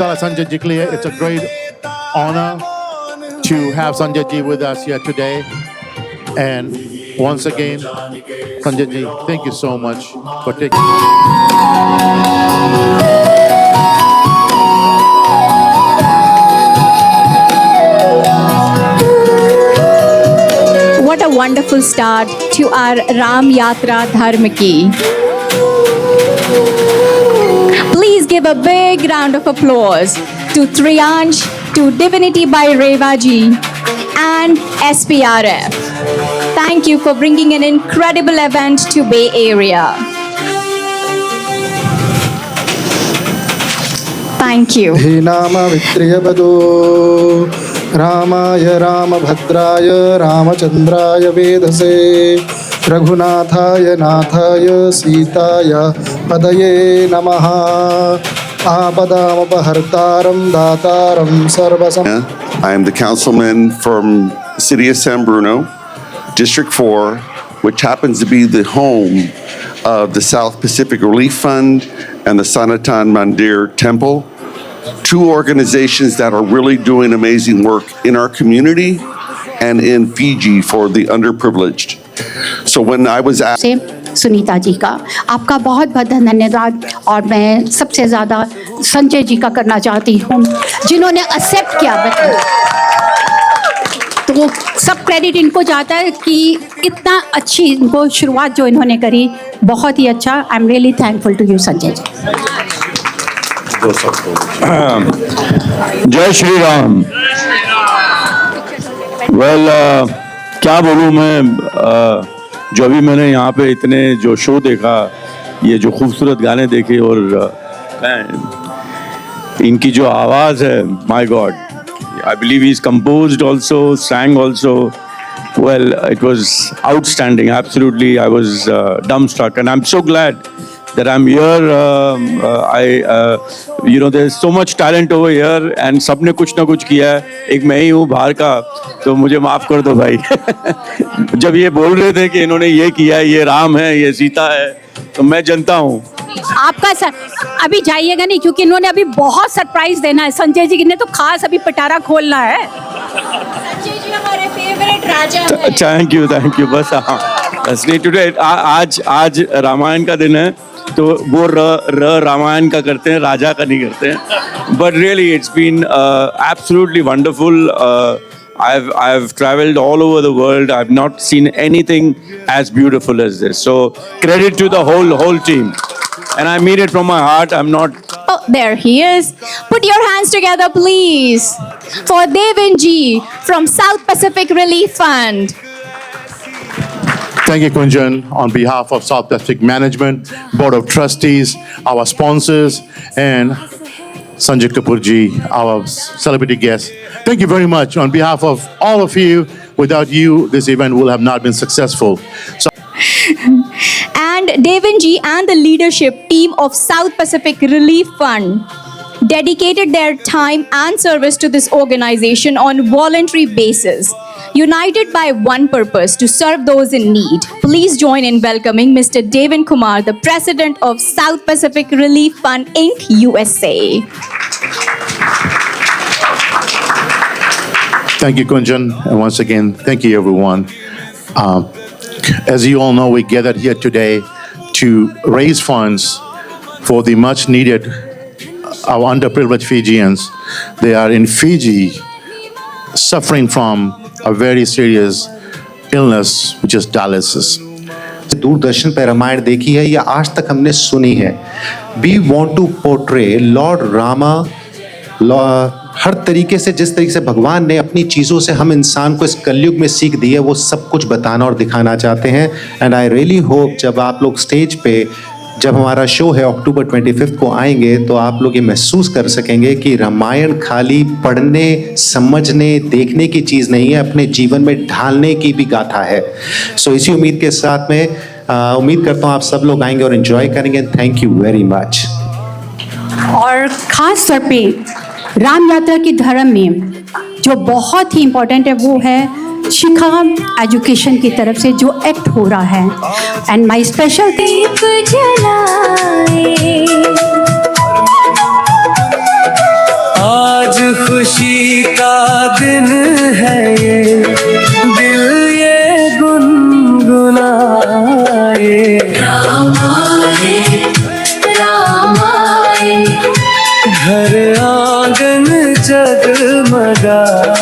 Tala Sanjay ji ke liye, it's a great honor to have Sanjay ji with us here today. And once again, Sanjay ji, thank you so much for taking. What a wonderful start to our Ram Yatra Dharma ki. Please give a big round of applause to Triyansh, to Divinity by Reva ji, and SPRF. Thank you for bringing an incredible event to Bay Area. Thank you. हे नाम वित्रियवदो रामाय रामभद्राय रामचन्द्राय वेधसे रघुनाथाय नाथाय सीताय पदये नमः आपदामपहर्तारं दातारं सर्वसम् I am the councilman from the city of San Bruno, District 4, which happens to be the home of the South Pacific Relief Fund and the Sanatan Mandir Temple, two organizations that are really doing amazing work in our community and in Fiji for the underprivileged. So when I was asked, से सुनीता जी का आपका बहुत बहुत धन्यवाद, और मैं सबसे ज़्यादा संजय जी का करना चाहती हूँ जिन्होंने एक्सेप्ट किया। तो सब क्रेडिट इनको जाता है कि इतना अच्छी इनको शुरुआत जो इन्होंने करी, बहुत ही अच्छा। I am really thankful to you Sanjay ji. जय श्री राम। वेल क्या बोलूँ मैं, जो अभी मैंने यहाँ पे इतने जो शो देखा, ये जो खूबसूरत गाने देखे, और इनकी जो आवाज़ है, my God, I believe he is composed also, sang also. Well, it was outstanding. Absolutely, I was dumbstruck, and I'm so glad that I'm here. There's so much talent over here, and सबने कुछ ना कुछ किया है। एक मैं ही हूँ बाहर का, तो मुझे माफ कर दो भाई। जब ये बोल रहे थे कि इन्होंने ये किया है, ये राम है, ये सीता है, तो मैं जनता हूँ। आपका सर अभी जाइएगा नहीं, क्योंकि इन्होंने अभी बहुत सरप्राइज देना है। संजय जी ने तो खास अभी पटारा खोलना है। संजय जी हमारे फेवरेट राजा हैं। थैंक यू बस। हाँ, बस नहीं, टुडे आज रामायण का दिन है, तो वो रामायण का करते हैं, राजा का नहीं करते हैं। But really it's been absolutely wonderful. I've traveled all over the world. I've not seen anything as beautiful as this. So credit to the whole team, and I mean it from my heart. I'm not. Oh, there he is. Put your hands together, please, for Devin Ji from South Pacific Relief Fund. Thank you, Kunjan, on behalf of South Pacific Management, Board of Trustees, our sponsors, and Sanjay Kapoor ji, our celebrity guest. Thank you very much on behalf of all of you. Without you, this event will have not been successful. So, And Devin Ji and the leadership team of South Pacific Relief Fund dedicated their time and service to this organization on voluntary basis, united by one purpose: to serve those in need. Please join in welcoming Mr. Devin Kumar, the president of South Pacific Relief Fund Inc. USA. thank you, Kunjan, and once again, thank you, everyone. As you all know, we gathered here today to raise funds for the much needed, our underprivileged Fijians. They are in Fiji suffering from a very serious illness, which is dialysis. Doordarshan पर रामायण देखी है या आज तक हमने सुनी है। We want to portray Lord Rama, हर तरीके से, जिस तरीके से भगवान ने अपनी चीज़ों से हम इंसान को इस कलयुग में सीख दी है, वो सब कुछ बताना और दिखाना चाहते हैं। एंड आई रियली होप जब आप लोग स्टेज पे, जब हमारा शो है अक्टूबर 25 को आएंगे, तो आप लोग ये महसूस कर सकेंगे कि रामायण खाली पढ़ने, समझने, देखने की चीज़ नहीं है, अपने जीवन में ढालने की भी गाथा है। सो इसी उम्मीद के साथ में उम्मीद करता हूँ आप सब लोग आएंगे और एंजॉय करेंगे। Thank you very much. और ख़ास तौर पे राम यात्रा के धर्म में जो बहुत ही इम्पोर्टेंट है, वो है शिखा एजुकेशन की तरफ से जो एक्ट हो रहा है। एंड माय स्पेशल खुशी का दिन है ये, दिल ये गुनगुनाए। घर आंगन जगमगाए।